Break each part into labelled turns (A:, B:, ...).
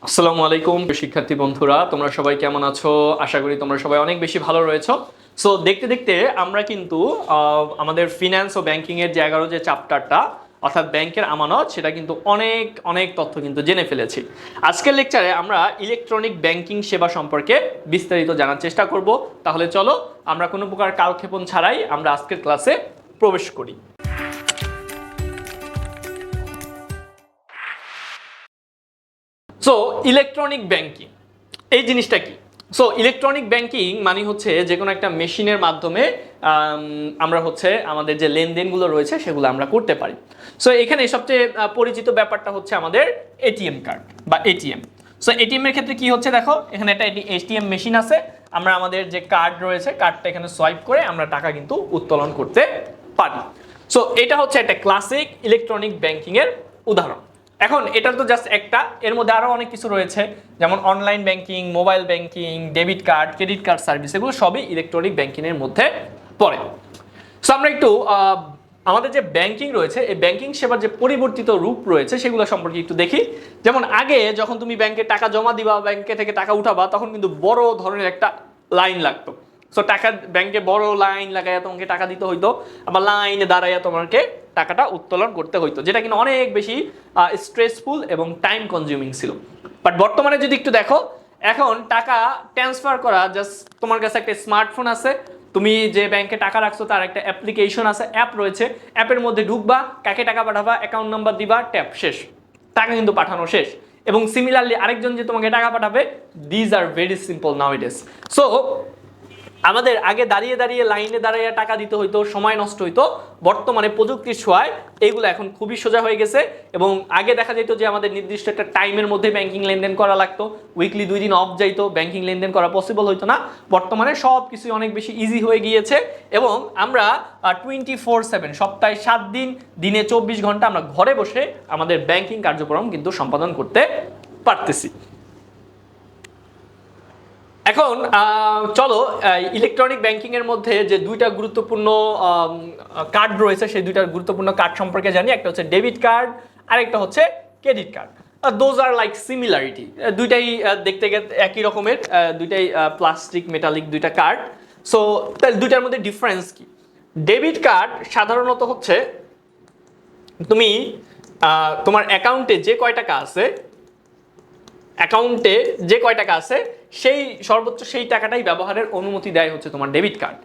A: আসসালামু আলাইকুম শিক্ষার্থী বন্ধুরা, তোমরা সবাই কেমন আছো? আশা করি তোমরা সবাই অনেক বেশি ভালো রয়েছো। সো দেখতে দেখতে আমরা কিন্তু আমাদের ফিন্যান্স ও ব্যাংকিং এর যে 11 যে চ্যাপ্টারটা অর্থাৎ ব্যাংকের আমানত, সেটা কিন্তু অনেক অনেক তথ্য কিন্তু জেনে ফেলেছি। আজকের লেকচারে আমরা ইলেকট্রনিক ব্যাংকিং সেবা সম্পর্কে বিস্তারিত জানার চেষ্টা করব। তাহলে চলো আমরা কোনো প্রকার কালক্ষেপণ ছাড়াই আমরা আজকের ক্লাসে প্রবেশ করি। সো ইলেকট্রনিক ব্যাংকিং এই জিনিসটা কি? সো ইলেকট্রনিক ব্যাংকিং মানে হচ্ছে যে কোনো একটা মেশিনের মাধ্যমে আমরা হচ্ছে আমাদের যে লেনদেনগুলো রয়েছে সেগুলো আমরা করতে পারি। সো এখানে সবচেয়ে পরিচিত ব্যাপারটা হচ্ছে আমাদের এটিএম কার্ড বা এটিএম। সো এটিএম এর ক্ষেত্রে কি হচ্ছে, দেখো এখানে একটা এটিএম মেশিন আছে, আমরা আমাদের যে কার্ড রয়েছে কার্ডটা এখানে সোয়াইপ করে আমরা টাকা কিন্তু উত্তোলন করতে পারি। সো এটা হচ্ছে একটা ক্লাসিক ইলেকট্রনিক ব্যাংকিং এর উদাহরণ। এখন এটা তো জাস্ট একটা, এর মধ্যে আরো অনেক কিছু রয়েছে, যেমন online banking, mobile banking, debit card, credit card service, এগুলো সবই ইলেকট্রনিক ব্যাংকিং এর মধ্যে পড়ে। সো আমরা একটু আমাদের যে ব্যাংকিং রয়েছে এই ব্যাংকিং সেবার যে পরিবর্তিত রূপ রয়েছে সেগুলো সম্পর্কে একটু দেখি। যেমন আগে যখন তুমি ব্যাংকে টাকা জমা দিবা, ব্যাংকে থেকে টাকা উঠাবা, তখন কিন্তু বড় ধরনের একটা লাইন লাগতো। সো টাকা ব্যাংকে বড় লাইন লাগাইয়া তোমাকে টাকা দিতে হইতো, আবার লাইনে দাঁড়াইয়া তোমাকে টাকাটা উত্তোলন করতে হইতো, যেটা কিন্তু অনেক বেশি স্ট্রেসফুল এবং টাইম কনজিউমিং ছিল। বাট বর্তমানে যদি একটু দেখো, এখন টাকা ট্রান্সফার করা জাস্ট তোমার কাছে একটা স্মার্টফোন আছে, তুমি যে ব্যাংকে টাকা রাখছো তার একটা অ্যাপ্লিকেশন আছে, অ্যাপ রয়েছে, অ্যাপের মধ্যে ঢুকবা, কাকে টাকা পাঠাবা, অ্যাকাউন্ট নাম্বার দিবা, ট্যাপ, শেষ, টাকা কিন্তু পাঠানো শেষ। এবং সিমিলারলি আরেকজন যে তোমাকে টাকা পাঠাবে, these are very simple nowadays. So আমাদের আগে দাঁড়িয়ে দাঁড়িয়ে লাইনে দাঁড়িয়ে টাকা দিতে হইতো, সময় নষ্ট হইতো। বর্তমানে প্রযুক্তির ছোঁয়ায় এইগুলো এখন খুবই সোজা হয়ে গেছে। এবং আগে দেখা যেত যে আমাদের নির্দিষ্ট একটা টাইমের মধ্যে ব্যাংকিং লেনদেন করা লাগতো, উইকলি 2 দিন অফ যাইতো, ব্যাংকিং লেনদেন করা পসিবল হইতো না। বর্তমানে সব কিছুই অনেক বেশি ইজি হয়ে গিয়েছে এবং আমরা 24/7 সপ্তাহে 7 দিন, দিনে 24 ঘন্টা আমরা ঘরে বসে আমাদের ব্যাংকিং কার্যক্রম কিন্তু সম্পাদন করতে পারতেছি। এখন চলো ইলেকট্রনিক ব্যাংকিং এর মধ্যে যে দুইটা গুরুত্বপূর্ণ কার্ড রয়েছে সেই দুইটা গুরুত্বপূর্ণ কার্ড সম্পর্কে জানি। একটা হচ্ছে ডেবিট কার্ড আর একটা হচ্ছে credit card. Those are like similarity, দুইটাই দেখতে একই রকমের, দুইটাই প্লাস্টিক মেটালিক দুইটা কার্ড। সো দুইটার মধ্যে ডিফারেন্স কি? ডেবিট কার্ড সাধারণত হচ্ছে তুমি তোমার অ্যাকাউন্টে যে কয় টাকা আছে সেই সর্বোচ্চ সেই টাকাটাই ব্যবহারের অনুমতি দেয় হচ্ছে তোমার ডেবিট কার্ড।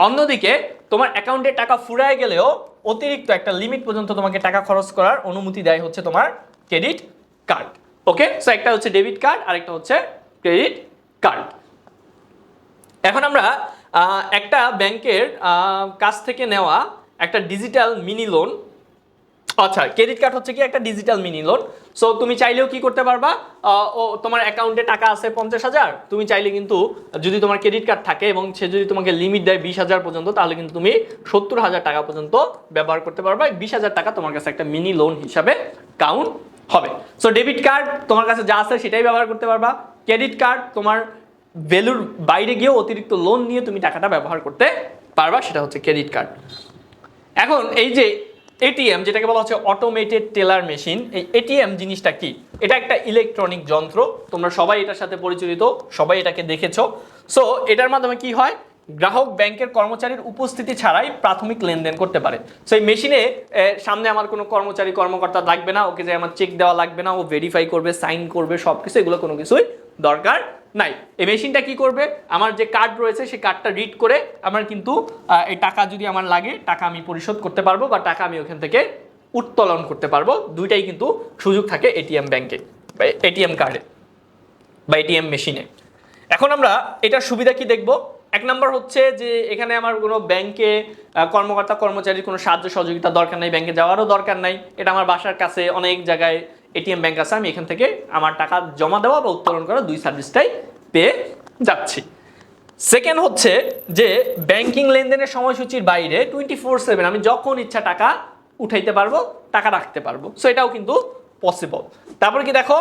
A: অন্যদিকে তোমার অ্যাকাউন্টে টাকা ফুরায় গেলেও অতিরিক্ত একটা লিমিট পর্যন্ত তোমাকে টাকা খরচ করার অনুমতি দেয় হচ্ছে তোমার ক্রেডিট কার্ড। ওকে, সো একটা হচ্ছে ডেবিট কার্ড আর একটা হচ্ছে ক্রেডিট কার্ড। এখন আমরা একটা ব্যাংকের কাছ থেকে নেওয়া একটা ডিজিটাল মিনি লোন, আচ্ছা ক্রেডিট কার্ড হচ্ছে কি একটা ডিজিটাল মিনি লোন। সো তুমি চাইলেও কি করতে পারবা, ও তোমার অ্যাকাউন্টে টাকা আছে 50,000, তুমি চাইলে কিন্তু যদি তোমার ক্রেডিট কার্ড থাকে এবং সে যদি তোমাকে লিমিট দেয় 20,000 পর্যন্ত, তাহলে কিন্তু তুমি 70,000 টাকা পর্যন্ত ব্যবহার করতে পারবা। 20,000 টাকা তোমার কাছে একটা মিনি লোন হিসাবে কাউন্ট হবে। সো ডেবিট কার্ড তোমার কাছে যা আছে সেটাই ব্যবহার করতে পারবা, ক্রেডিট কার্ড তোমার ভ্যালুর বাইরে গিয়েও অতিরিক্ত লোন নিয়ে তুমি টাকাটা ব্যবহার করতে পারবা, সেটা হচ্ছে ক্রেডিট কার্ড। এখন এই যে এটিএম, যেটাকে বলা হচ্ছে অটোমেটেড টেলার মেশিন, এই এটিএম জিনিসটা কি? এটা একটা ইলেকট্রনিক যন্ত্র, তোমরা সবাই এটার সাথে পরিচিত, সবাই এটাকে দেখেছো। সো এটার মাধ্যমে কি হয়, গ্রাহক ব্যাংকের কর্মচারীর উপস্থিতি ছাড়াই প্রাথমিক লেনদেন করতে পারে। সো এই মেশিনে সামনে আমার কোনো কর্মকর্তা লাগবে না, ওকে যে আমার চেক দেওয়া লাগবে না, ও ভেরিফাই করবে, সাইন করবে, সব কিছু, এগুলো কোনো কিছুই দরকার নাই। এই মেশিনটা কি করবে, আমার যে কার্ড রয়েছে সেই কার্ডটা রিড করে আমার কিন্তু এই টাকা যদি আমার লাগে টাকা আমি পরিশোধ করতে পারবো বা টাকা আমি ওখান থেকে উত্তোলন করতে পারবো। দুইটাই কিন্তু সুযোগ থাকে এটিএম ব্যাংকে বা এটিএম কার্ডে বা এটিএম মেশিনে। এখন আমরা এটার সুবিধা কি দেখব। এক নম্বর হচ্ছে যে এখানে আমার কোনো ব্যাংকে কর্মচারীর কোনো সাহায্য সহযোগিতা দরকার নাই, ব্যাংকে যাওয়ারও দরকার নাই, এটা আমার বাসার কাছে অনেক জায়গায় এটিএম ব্যাংক আছে, আমি এখান থেকে আমার টাকা জমা দেওয়া বা উত্তোলন করা দুই সার্ভিসটাই পেয়ে যাচ্ছি। সেকেন্ড হচ্ছে যে ব্যাংকিং লেনদেনের সময়সূচির বাইরে 24/7 আমি যখন ইচ্ছা টাকা উঠাইতে পারবো, টাকা রাখতে পারবো। সো এটাও কিন্তু পসিবল। তারপর কি দেখো,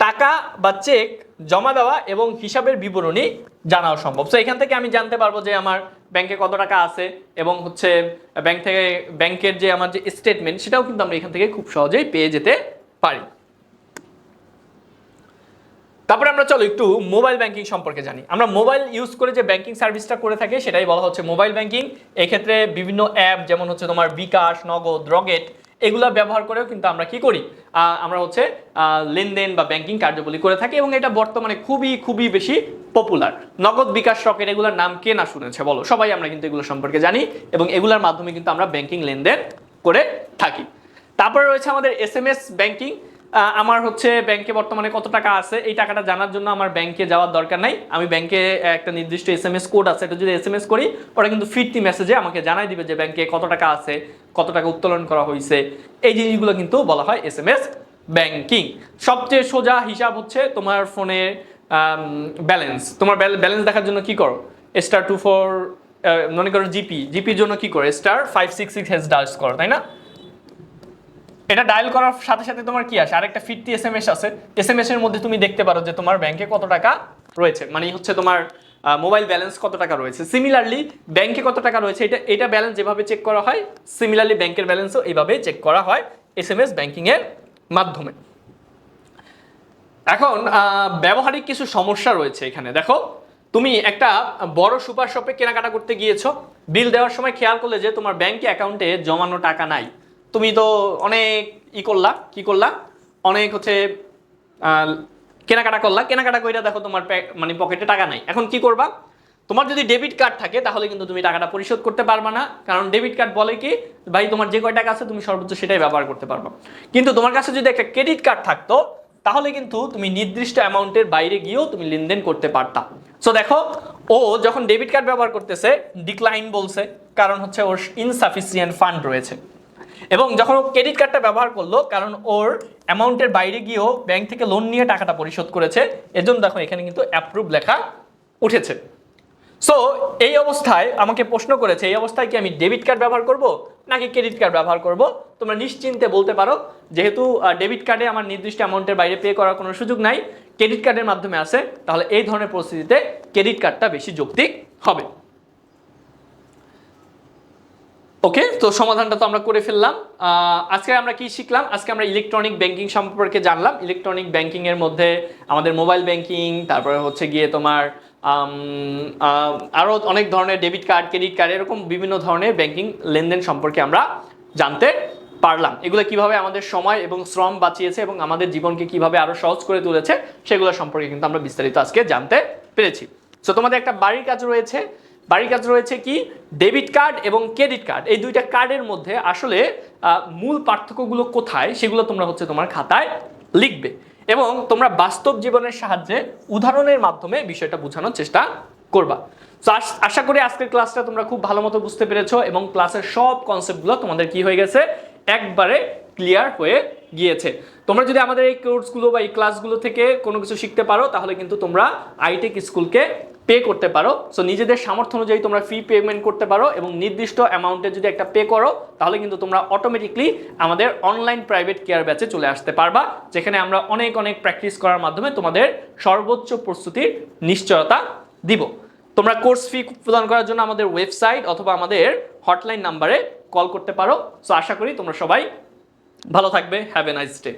A: টাকা বা চেক জমা দেওয়া এবং হিসাবের বিবরণী জানাও সম্ভব। সো এখান থেকে আমি জানতে পারবো যে আমার ব্যাংকে কত টাকা আছে এবং হচ্ছে ব্যাংকের যে আমার যে স্টেটমেন্ট সেটাও কিন্তু আমরা এখান থেকে খুব সহজেই পেয়ে যেতে পারি। তারপরে আমরা চলো একটু মোবাইল ব্যাংকিং সম্পর্কে জানি। আমরা মোবাইল ইউজ করে যে ব্যাংকিং সার্ভিসটা করে থাকি সেটাই বলা হচ্ছে মোবাইল ব্যাংকিং। এক্ষেত্রে বিভিন্ন অ্যাপ যেমন হচ্ছে তোমার বিকাশ, নগদ, রকেট এগুলা ব্যবহার করেও কিন্তু আমরা কি করি, আমরা হচ্ছে লেনদেন বা ব্যাংকিং কার্যাবলী করে থাকি এবং এটা বর্তমানে খুবই খুবই বেশি পপুলার। নগদ, বিকাশ, রকেট এগুলোর নাম কে না শুনেছে বলো? সবাই আমরা কিন্তু এগুলো সম্পর্কে জানি এবং এগুলোর মাধ্যমে কিন্তু আমরা ব্যাংকিং লেনদেন করে থাকি। তারপরে রয়েছে আমাদের এসএমএস ব্যাংকিং। আমার হচ্ছে ব্যাংকে বর্তমানে কত টাকা আছে এই টাকাটা জানার জন্য আমার ব্যাংকে যাওয়ার দরকার নাই। আমি ব্যাংকে একটা নির্দিষ্ট এসএমএস কোড আছে, এটা যদি এসএমএস করি ওরা কিন্তু ফিরতি মেসেজে আমাকে জানাই দিবে যে ব্যাংকে কত টাকা আছে, কত টাকা উত্তোলন করা হয়েছে। এই জিনিসগুলো কিন্তু বলা হয় এসএমএস ব্যাংকিং। সবচেয়ে সোজা হিসাব হচ্ছে তোমার ফোনে ব্যালেন্স। তোমার ব্যালেন্স দেখার জন্য কি করো, *24, মনে করো জিপির জন্য কি করো, *566# ডায়াল করো, তাই না? এটা ডায়াল করার সাথে সাথে তোমার কি আসে, আরেকটা ফিরতি এসএমএস আছে। এসএমএস এর মধ্যে তুমি দেখতে পারো যে তোমার ব্যাংকে কত টাকা রয়েছে, মানে হচ্ছে তোমার মোবাইল ব্যালেন্স কত টাকা রয়েছে। সিমিলারলি ব্যাংকে কত টাকা রয়েছে এটা ব্যালেন্স যেভাবে চেক করা হয়, সিমিলারলি ব্যাংকের ব্যালেন্সও এইভাবে চেক করা হয় এসএমএস ব্যাংকিং এর মাধ্যমে। এখন ব্যবহারিক কিছু সমস্যা রয়েছে এখানে। দেখো, তুমি একটা বড় সুপার শপে কেনাকাটা করতে গিয়েছো, বিল দেওয়ার সময় খেয়াল করলে যে তোমার ব্যাংকে অ্যাকাউন্টে জমানো টাকা নাই। তুমি তো অনেক কি করলা অনেক হচ্ছে কেনাকাটা করলা, কেনাকাটা কইরা দেখো তোমার মানে পকেটে টাকা নাই। এখন কি করবা? তোমার যদি ডেবিট কার্ড থাকে তাহলে কিন্তু তুমি টাকাটা পরিশোধ করতে পারবা না, কারণ ডেবিট কার্ড বলে কি ভাই তোমার যে কয় টাকা আছে তুমি সর্বোচ্চ সেটাই ব্যবহার করতে পারবা। কিন্তু তোমার কাছে যদি একটা ক্রেডিট কার্ড থাকতো তাহলে কিন্তু তুমি নির্দিষ্ট অ্যামাউন্টের বাইরে গিয়েও তুমি লেনদেন করতে পারতা। সো দেখো, ও যখন ডেবিট কার্ড ব্যবহার করতেছে ডিক্লাইন বলছে, কারণ হচ্ছে ওর ইনসাফিসিয়েন্ট ফান্ড রয়েছে। এবং যখন ও ক্রেডিট কার্ডটা ব্যবহার করলো, কারণ ওর অ্যামাউন্টের বাইরে গিয়েও ব্যাংক থেকে লোন নিয়ে টাকাটা পরিশোধ করেছে, এজন্য দেখো এখানে কিন্তু অ্যাপ্রুভ লেখা উঠেছে। সো এই অবস্থায় আমাকে প্রশ্ন করেছে, এই অবস্থায় কি আমি ডেবিট কার্ড ব্যবহার করব নাকি ক্রেডিট কার্ড ব্যবহার করব? তোমরা নিশ্চিন্তে বলতে পারো, যেহেতু ডেবিট কার্ডে আমার নির্দিষ্ট অ্যামাউন্টের বাইরে পে করার কোনো সুযোগ নাই, ক্রেডিট কার্ডের মাধ্যমে আছে, তাহলে এই ধরনের পরিস্থিতিতে ক্রেডিট কার্ডটা বেশি যৌক্তিক হবে। ওকে, তো সমাধানটা তো আমরা করে ফেললাম। আজকে আমরা কি শিখলাম? আজকে আমরা ইলেকট্রনিক ব্যাংকিং সম্পর্কে জানলাম। ইলেকট্রনিক ব্যাংকিং এর মধ্যে আমাদের মোবাইল ব্যাংকিং, তারপরে হচ্ছে গিয়ে তোমার আরো অনেক ধরনের ডেবিট কার্ড, ক্রেডিট কার্ড, এরকম বিভিন্ন ধরনের ব্যাংকিং লেনদেন সম্পর্কে আমরা জানতে পারলাম। এগুলো কিভাবে আমাদের সময় এবং শ্রম বাঁচিয়েছে এবং আমাদের জীবনকে কিভাবে আরো সহজ করে তুলেছে সেগুলো সম্পর্কে কিন্তু আমরা বিস্তারিত আজকে জানতে পেরেছি। সো তোমাদের একটা বাড়ির কাজ রয়েছে কি, ডেবিট কার্ড এবং ক্রেডিট কার্ড, এই দুইটা কার্ডের মধ্যে আসলে মূল পার্থক্যগুলো কোথায় সেগুলো তোমরা হচ্ছে তোমার খাতায় লিখবে এবং তোমরা বাস্তব জীবনের সাহায্যে উদাহরণের মাধ্যমে বিষয়টা বোঝানোর চেষ্টা করবা। তো আশা করি আজকের ক্লাসটা তোমরা খুব ভালো মতো বুঝতে পেরেছো এবং ক্লাসের সব কনসেপ্টগুলো তোমাদের কি হয়ে গেছে, একবারে ক্লিয়ার হয়ে গিয়েছে। তোমরা যদি আমাদের এই কোর্সগুলো বা এই ক্লাসগুলো থেকে কোনো কিছু শিখতে পারো তাহলে কিন্তু তোমরা আইটেক স্কুলকে পে করতে পারো। সো নিজেদের সামর্থ্য অনুযায়ী তোমরা ফি পেমেন্ট করতে পারো এবং নির্দিষ্ট অ্যামাউন্টে যদি একটা পে করো তাহলে কিন্তু তোমরা অটোমেটিকলি আমাদের অনলাইন প্রাইভেট কেয়ার ব্যাচে চলে আসতে পারবা, যেখানে আমরা অনেক প্র্যাকটিস করার মাধ্যমে তোমাদের সর্বোচ্চ প্রস্তুতির নিশ্চয়তা দিব। তোমরা কোর্স ফি প্রদান করার জন্য আমাদের ওয়েবসাইট অথবা আমাদের হটলাইন নাম্বারে কল করতে পারো। সো আশা করি তোমরা সবাই ভালো থাকবে। Have a nice day.